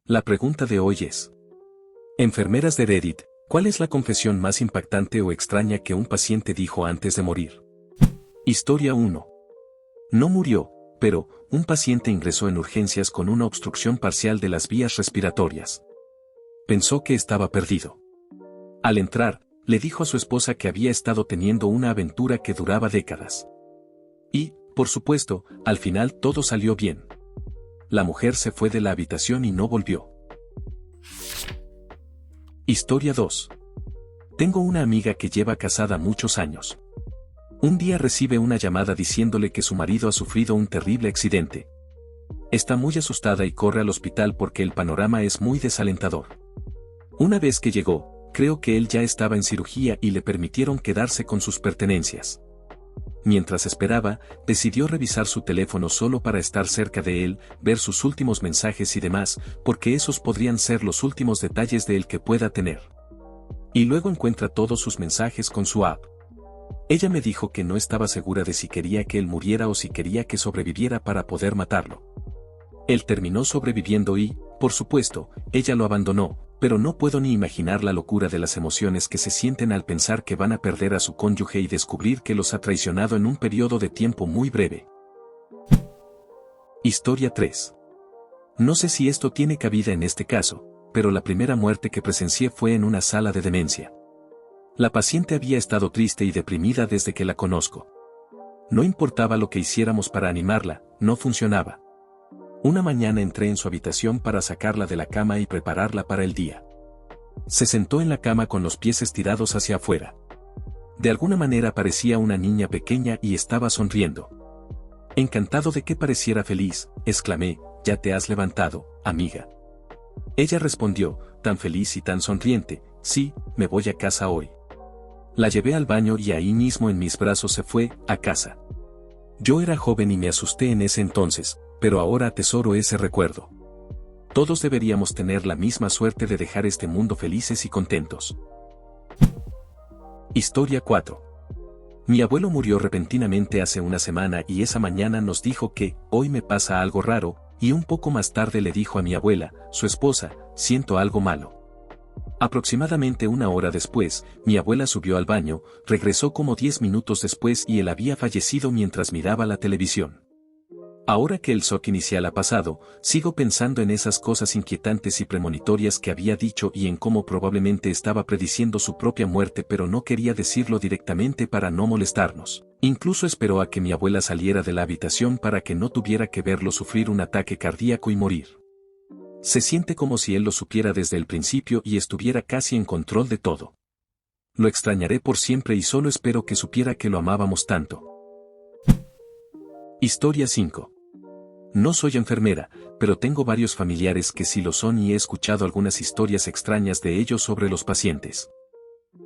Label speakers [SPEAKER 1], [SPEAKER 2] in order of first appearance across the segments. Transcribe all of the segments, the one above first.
[SPEAKER 1] La pregunta de hoy es: enfermeras de Reddit, ¿cuál es la confesión más impactante o extraña que un paciente dijo antes de morir? Historia 1. No murió, pero un paciente ingresó en urgencias con una obstrucción parcial de las vías respiratorias. Pensó que estaba perdido. Al entrar, le dijo a su esposa que había estado teniendo una aventura que duraba décadas. Y, por supuesto, al final todo salió bien. La mujer se fue de la habitación y no volvió. Historia 2. Tengo una amiga que lleva casada muchos años. Un día recibe una llamada diciéndole que su marido ha sufrido un terrible accidente. Está muy asustada y corre al hospital porque el panorama es muy desalentador. Una vez que llegó, creo que él ya estaba en cirugía y le permitieron quedarse con sus pertenencias. Mientras esperaba, decidió revisar su teléfono solo para estar cerca de él, ver sus últimos mensajes y demás, porque esos podrían ser los últimos detalles de él que pueda tener. Y luego encuentra todos sus mensajes con su app. Ella me dijo que no estaba segura de si quería que él muriera o si quería que sobreviviera para poder matarlo. Él terminó sobreviviendo y, por supuesto, ella lo abandonó, pero no puedo ni imaginar la locura de las emociones que se sienten al pensar que van a perder a su cónyuge y descubrir que los ha traicionado en un periodo de tiempo muy breve. Historia 3. No sé si esto tiene cabida en este caso, pero la primera muerte que presencié fue en una sala de demencia. La paciente había estado triste y deprimida desde que la conozco. No importaba lo que hiciéramos para animarla, no funcionaba. Una mañana entré en su habitación para sacarla de la cama y prepararla para el día. Se sentó en la cama con los pies estirados hacia afuera. De alguna manera parecía una niña pequeña y estaba sonriendo. Encantado de que pareciera feliz, exclamé: ¿Ya te has levantado, amiga? Ella respondió, tan feliz y tan sonriente: sí, me voy a casa hoy. La llevé al baño y ahí mismo en mis brazos se fue a casa. Yo era joven y me asusté en ese entonces, pero ahora atesoro ese recuerdo. Todos deberíamos tener la misma suerte de dejar este mundo felices y contentos. Historia 4. Mi abuelo murió repentinamente hace una semana y esa mañana nos dijo que, hoy me pasa algo raro, y un poco más tarde le dijo a mi abuela, su esposa, siento algo malo. Aproximadamente una hora después, mi abuela subió al baño, regresó como 10 minutos después y él había fallecido mientras miraba la televisión. Ahora que el shock inicial ha pasado, sigo pensando en esas cosas inquietantes y premonitorias que había dicho y en cómo probablemente estaba prediciendo su propia muerte pero no quería decirlo directamente para no molestarnos. Incluso esperó a que mi abuela saliera de la habitación para que no tuviera que verlo sufrir un ataque cardíaco y morir. Se siente como si él lo supiera desde el principio y estuviera casi en control de todo. Lo extrañaré por siempre y solo espero que supiera que lo amábamos tanto. Historia 5. No soy enfermera, pero tengo varios familiares que sí lo son y he escuchado algunas historias extrañas de ellos sobre los pacientes.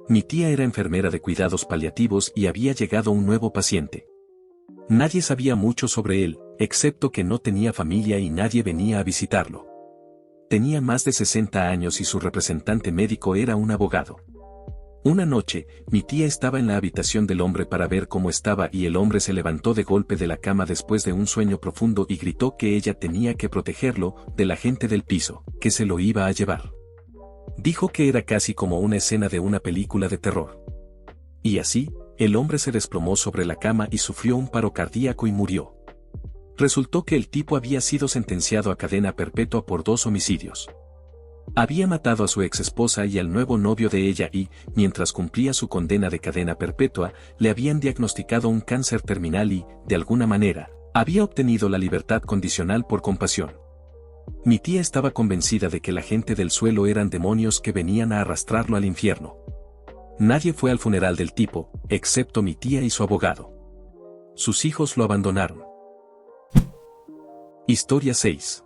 [SPEAKER 1] Mi tía era enfermera de cuidados paliativos y había llegado un nuevo paciente. Nadie sabía mucho sobre él, excepto que no tenía familia y nadie venía a visitarlo. Tenía más de 60 años y su representante médico era un abogado. Una noche, mi tía estaba en la habitación del hombre para ver cómo estaba y el hombre se levantó de golpe de la cama después de un sueño profundo y gritó que ella tenía que protegerlo de la gente del piso, que se lo iba a llevar. Dijo que era casi como una escena de una película de terror. Y así, el hombre se desplomó sobre la cama y sufrió un paro cardíaco y murió. Resultó que el tipo había sido sentenciado a cadena perpetua por 2 homicidios. Había matado a su exesposa y al nuevo novio de ella y, mientras cumplía su condena de cadena perpetua, le habían diagnosticado un cáncer terminal y, de alguna manera, había obtenido la libertad condicional por compasión. Mi tía estaba convencida de que la gente del suelo eran demonios que venían a arrastrarlo al infierno. Nadie fue al funeral del tipo, excepto mi tía y su abogado. Sus hijos lo abandonaron. Historia 6.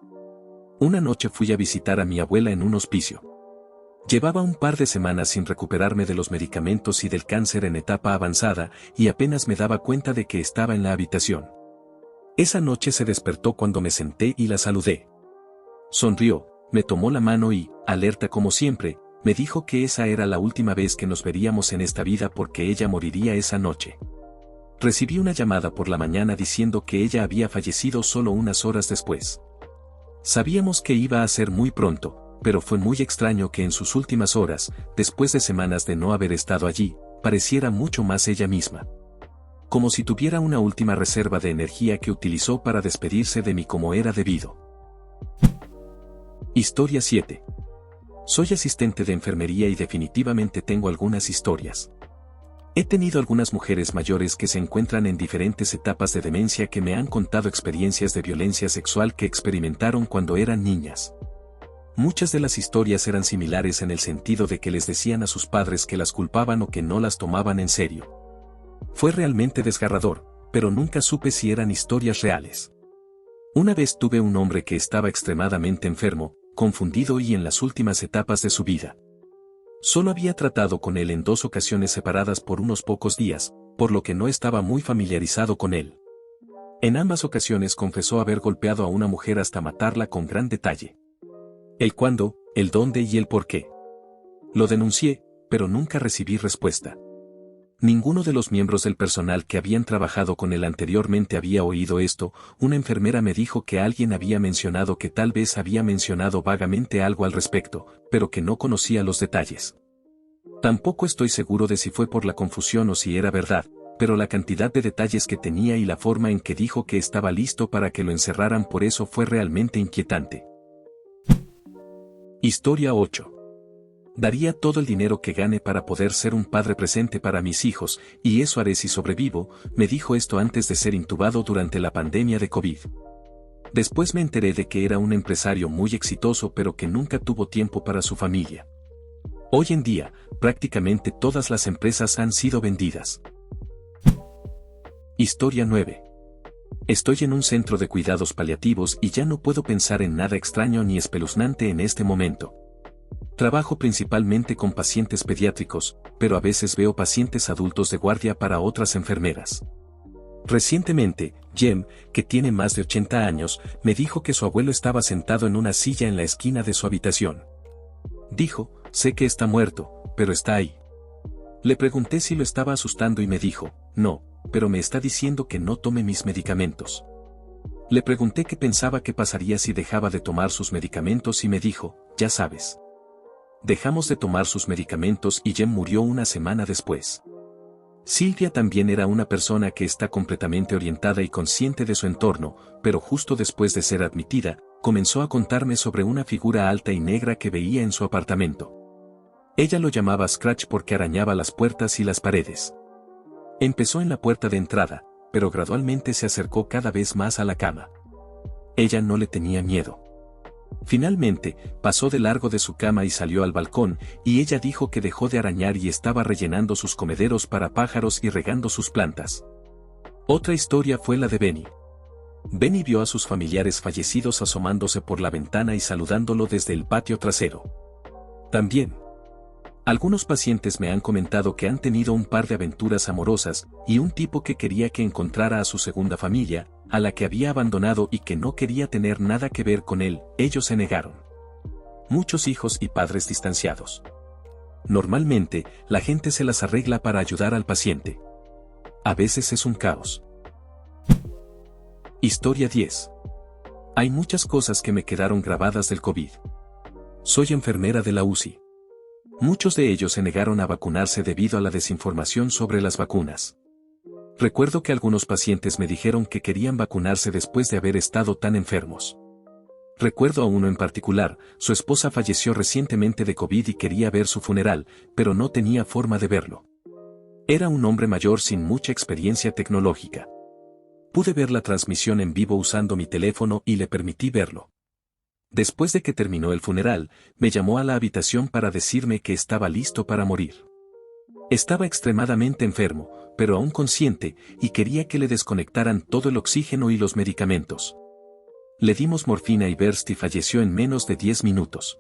[SPEAKER 1] Una noche fui a visitar a mi abuela en un hospicio. Llevaba un par de semanas sin recuperarme de los medicamentos y del cáncer en etapa avanzada, y apenas me daba cuenta de que estaba en la habitación. Esa noche se despertó cuando me senté y la saludé. Sonrió, me tomó la mano y, alerta como siempre, me dijo que esa era la última vez que nos veríamos en esta vida porque ella moriría esa noche. Recibí una llamada por la mañana diciendo que ella había fallecido solo unas horas después. Sabíamos que iba a ser muy pronto, pero fue muy extraño que en sus últimas horas, después de semanas de no haber estado allí, pareciera mucho más ella misma. Como si tuviera una última reserva de energía que utilizó para despedirse de mí como era debido. Historia 7. Soy asistente de enfermería y definitivamente tengo algunas historias. He tenido algunas mujeres mayores que se encuentran en diferentes etapas de demencia que me han contado experiencias de violencia sexual que experimentaron cuando eran niñas. Muchas de las historias eran similares en el sentido de que les decían a sus padres que las culpaban o que no las tomaban en serio. Fue realmente desgarrador, pero nunca supe si eran historias reales. Una vez tuve un hombre que estaba extremadamente enfermo, confundido y en las últimas etapas de su vida. Solo había tratado con él en 2 ocasiones separadas por unos pocos días, por lo que no estaba muy familiarizado con él. En ambas ocasiones confesó haber golpeado a una mujer hasta matarla con gran detalle. El cuándo, el dónde y el por qué. Lo denuncié, pero nunca recibí respuesta. Ninguno de los miembros del personal que habían trabajado con él anteriormente había oído esto. Una enfermera me dijo que alguien había mencionado que tal vez había mencionado vagamente algo al respecto, pero que no conocía los detalles. Tampoco estoy seguro de si fue por la confusión o si era verdad, pero la cantidad de detalles que tenía y la forma en que dijo que estaba listo para que lo encerraran por eso fue realmente inquietante. Historia 8. Daría todo el dinero que gane para poder ser un padre presente para mis hijos, y eso haré si sobrevivo. Me dijo esto antes de ser intubado durante la pandemia de COVID. Después me enteré de que era un empresario muy exitoso pero que nunca tuvo tiempo para su familia. Hoy en día, prácticamente todas las empresas han sido vendidas. Historia 9. Estoy en un centro de cuidados paliativos y ya no puedo pensar en nada extraño ni espeluznante en este momento. Trabajo principalmente con pacientes pediátricos, pero a veces veo pacientes adultos de guardia para otras enfermeras. Recientemente, Jem, que tiene más de 80 años, me dijo que su abuelo estaba sentado en una silla en la esquina de su habitación. Dijo, sé que está muerto, pero está ahí. Le pregunté si lo estaba asustando y me dijo, no, pero me está diciendo que no tome mis medicamentos. Le pregunté qué pensaba que pasaría si dejaba de tomar sus medicamentos y me dijo, ya sabes. Dejamos de tomar sus medicamentos y Jem murió una semana después. Silvia también era una persona que está completamente orientada y consciente de su entorno, pero justo después de ser admitida, comenzó a contarme sobre una figura alta y negra que veía en su apartamento. Ella lo llamaba Scratch porque arañaba las puertas y las paredes. Empezó en la puerta de entrada, pero gradualmente se acercó cada vez más a la cama. Ella no le tenía miedo. Finalmente, pasó de largo de su cama y salió al balcón, y ella dijo que dejó de arañar y estaba rellenando sus comederos para pájaros y regando sus plantas. Otra historia fue la de Benny. Benny vio a sus familiares fallecidos asomándose por la ventana y saludándolo desde el patio trasero. También, algunos pacientes me han comentado que han tenido un par de aventuras amorosas, y un tipo que quería que encontrara a su segunda familia, a la que había abandonado y que no quería tener nada que ver con él. Ellos se negaron. Muchos hijos y padres distanciados. Normalmente, la gente se las arregla para ayudar al paciente. A veces es un caos. Historia 10. Hay muchas cosas que me quedaron grabadas del COVID. Soy enfermera de la UCI. Muchos de ellos se negaron a vacunarse debido a la desinformación sobre las vacunas. Recuerdo que algunos pacientes me dijeron que querían vacunarse después de haber estado tan enfermos. Recuerdo a uno en particular, su esposa falleció recientemente de COVID y quería ver su funeral, pero no tenía forma de verlo. Era un hombre mayor sin mucha experiencia tecnológica. Pude ver la transmisión en vivo usando mi teléfono y le permití verlo. Después de que terminó el funeral, me llamó a la habitación para decirme que estaba listo para morir. Estaba extremadamente enfermo, pero aún consciente, y quería que le desconectaran todo el oxígeno y los medicamentos. Le dimos morfina y Burst y falleció en menos de 10 minutos.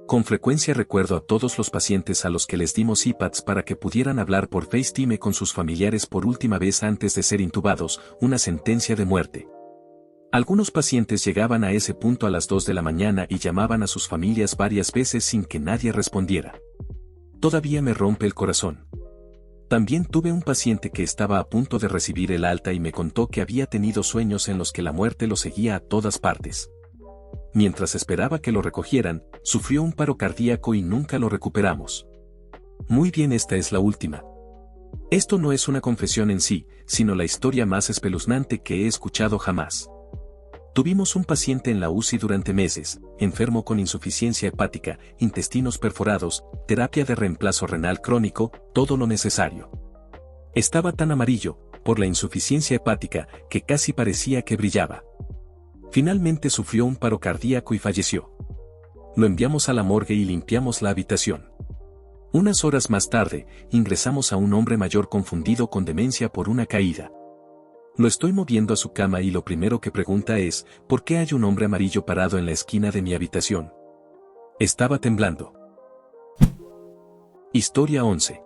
[SPEAKER 1] Con frecuencia recuerdo a todos los pacientes a los que les dimos iPads para que pudieran hablar por FaceTime con sus familiares por última vez antes de ser intubados, una sentencia de muerte. Algunos pacientes llegaban a ese punto a las 2 de la mañana y llamaban a sus familias varias veces sin que nadie respondiera. Todavía me rompe el corazón. También tuve un paciente que estaba a punto de recibir el alta y me contó que había tenido sueños en los que la muerte lo seguía a todas partes. Mientras esperaba que lo recogieran, sufrió un paro cardíaco y nunca lo recuperamos. Muy bien, esta es la última. Esto no es una confesión en sí, sino la historia más espeluznante que he escuchado jamás. Tuvimos un paciente en la UCI durante meses, enfermo con insuficiencia hepática, intestinos perforados, terapia de reemplazo renal crónico, todo lo necesario. Estaba tan amarillo, por la insuficiencia hepática, que casi parecía que brillaba. Finalmente sufrió un paro cardíaco y falleció. Lo enviamos a la morgue y limpiamos la habitación. Unas horas más tarde, ingresamos a un hombre mayor confundido con demencia por una caída. Lo estoy moviendo a su cama y lo primero que pregunta es, ¿por qué hay un hombre amarillo parado en la esquina de mi habitación? Estaba temblando. Historia 11.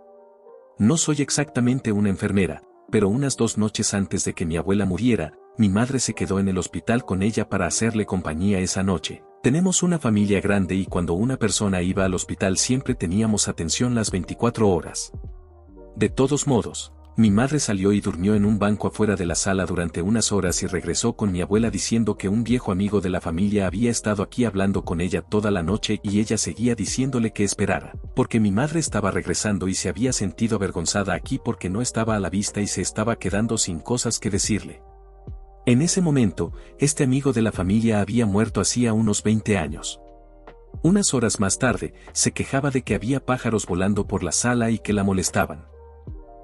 [SPEAKER 1] No soy exactamente una enfermera, pero unas 2 noches antes de que mi abuela muriera, mi madre se quedó en el hospital con ella para hacerle compañía esa noche. Tenemos una familia grande y cuando una persona iba al hospital siempre teníamos atención las 24 horas. De todos modos, mi madre salió y durmió en un banco afuera de la sala durante unas horas y regresó con mi abuela diciendo que un viejo amigo de la familia había estado aquí hablando con ella toda la noche y ella seguía diciéndole que esperara, porque mi madre estaba regresando y se había sentido avergonzada aquí porque no estaba a la vista y se estaba quedando sin cosas que decirle. En ese momento, este amigo de la familia había muerto hacía unos 20 años. Unas horas más tarde, se quejaba de que había pájaros volando por la sala y que la molestaban.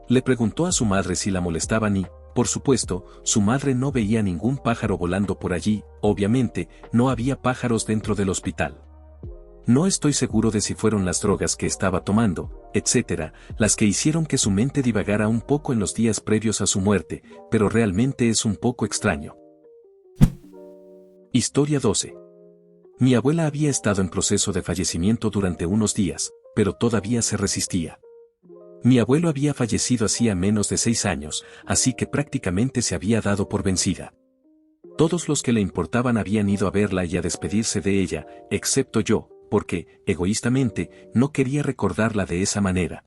[SPEAKER 1] Le preguntó a su madre si la molestaban y, por supuesto, su madre no veía ningún pájaro volando por allí, obviamente, no había pájaros dentro del hospital. No estoy seguro de si fueron las drogas que estaba tomando, etc., las que hicieron que su mente divagara un poco en los días previos a su muerte, pero realmente es un poco extraño. Historia 12. Mi abuela había estado en proceso de fallecimiento durante unos días, pero todavía se resistía. Mi abuelo había fallecido hacía menos de 6 años, así que prácticamente se había dado por vencida. Todos los que le importaban habían ido a verla y a despedirse de ella, excepto yo, porque, egoístamente, no quería recordarla de esa manera.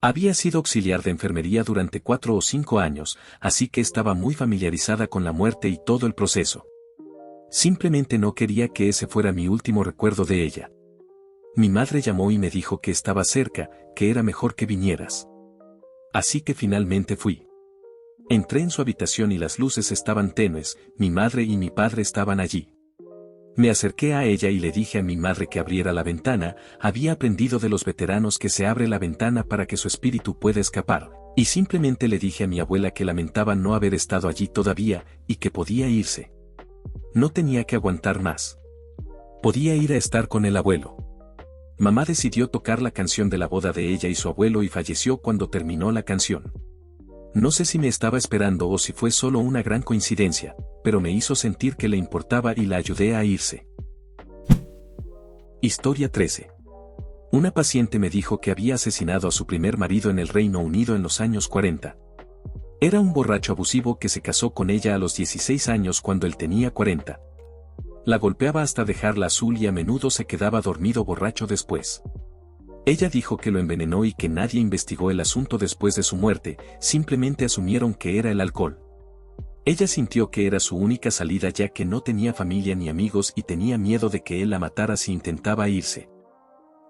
[SPEAKER 1] Había sido auxiliar de enfermería durante 4 o 5 años, así que estaba muy familiarizada con la muerte y todo el proceso. Simplemente no quería que ese fuera mi último recuerdo de ella. Mi madre llamó y me dijo que estaba cerca, que era mejor que vinieras. Así que finalmente fui. Entré en su habitación y las luces estaban tenues, mi madre y mi padre estaban allí. Me acerqué a ella y le dije a mi madre que abriera la ventana, había aprendido de los veteranos que se abre la ventana para que su espíritu pueda escapar, y simplemente le dije a mi abuela que lamentaba no haber estado allí todavía, y que podía irse. No tenía que aguantar más. Podía ir a estar con el abuelo. Mamá decidió tocar la canción de la boda de ella y su abuelo y falleció cuando terminó la canción. No sé si me estaba esperando o si fue solo una gran coincidencia, pero me hizo sentir que le importaba y la ayudé a irse. Historia 13. Una paciente me dijo que había asesinado a su primer marido en el Reino Unido en los años 40. Era un borracho abusivo que se casó con ella a los 16 años cuando él tenía 40. La golpeaba hasta dejarla azul y a menudo se quedaba dormido borracho después. Ella dijo que lo envenenó y que nadie investigó el asunto después de su muerte, simplemente asumieron que era el alcohol. Ella sintió que era su única salida ya que no tenía familia ni amigos y tenía miedo de que él la matara si intentaba irse.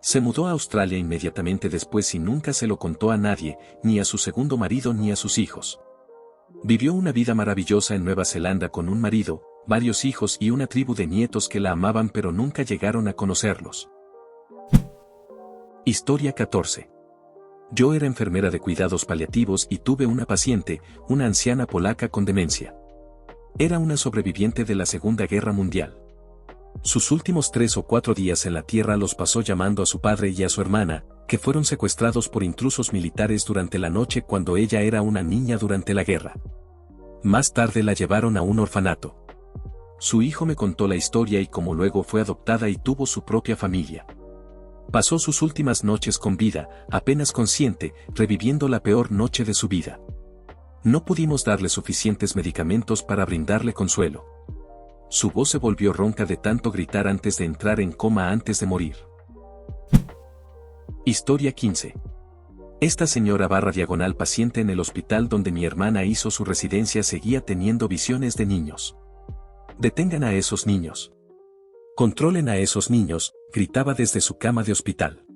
[SPEAKER 1] Se mudó a Australia inmediatamente después y nunca se lo contó a nadie, ni a su segundo marido ni a sus hijos. Vivió una vida maravillosa en Nueva Zelanda con un marido, varios hijos y una tribu de nietos que la amaban pero nunca llegaron a conocerlos. Historia 14. Yo era enfermera de cuidados paliativos y tuve una paciente, una anciana polaca con demencia. Era una sobreviviente de la Segunda Guerra Mundial. Sus últimos 3 o 4 días en la tierra los pasó llamando a su padre y a su hermana, que fueron secuestrados por intrusos militares durante la noche cuando ella era una niña durante la guerra. Más tarde la llevaron a un orfanato. Su hijo me contó la historia y como luego fue adoptada y tuvo su propia familia. Pasó sus últimas noches con vida, apenas consciente, reviviendo la peor noche de su vida. No pudimos darle suficientes medicamentos para brindarle consuelo. Su voz se volvió ronca de tanto gritar antes de entrar en coma antes de morir. Historia 15. Esta señora / paciente en el hospital donde mi hermana hizo su residencia seguía teniendo visiones de niños. Detengan a esos niños. Controlen a esos niños, gritaba desde su cama de hospital.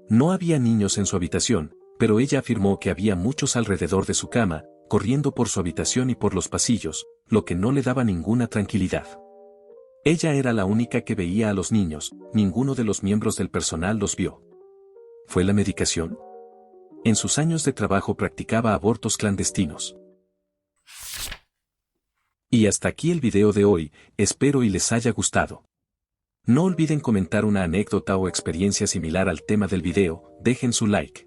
[SPEAKER 1] No había niños en su habitación, pero ella afirmó que había muchos alrededor de su cama, corriendo por su habitación y por los pasillos, lo que no le daba ninguna tranquilidad. Ella era la única que veía a los niños, ninguno de los miembros del personal los vio. ¿Fue la medicación? En sus años de trabajo practicaba abortos clandestinos. Y hasta aquí el video de hoy, espero y les haya gustado. No olviden comentar una anécdota o experiencia similar al tema del video, dejen su like.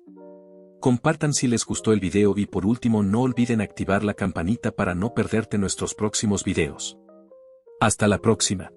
[SPEAKER 1] Compartan si les gustó el video y por último no olviden activar la campanita para no perderte nuestros próximos videos. Hasta la próxima.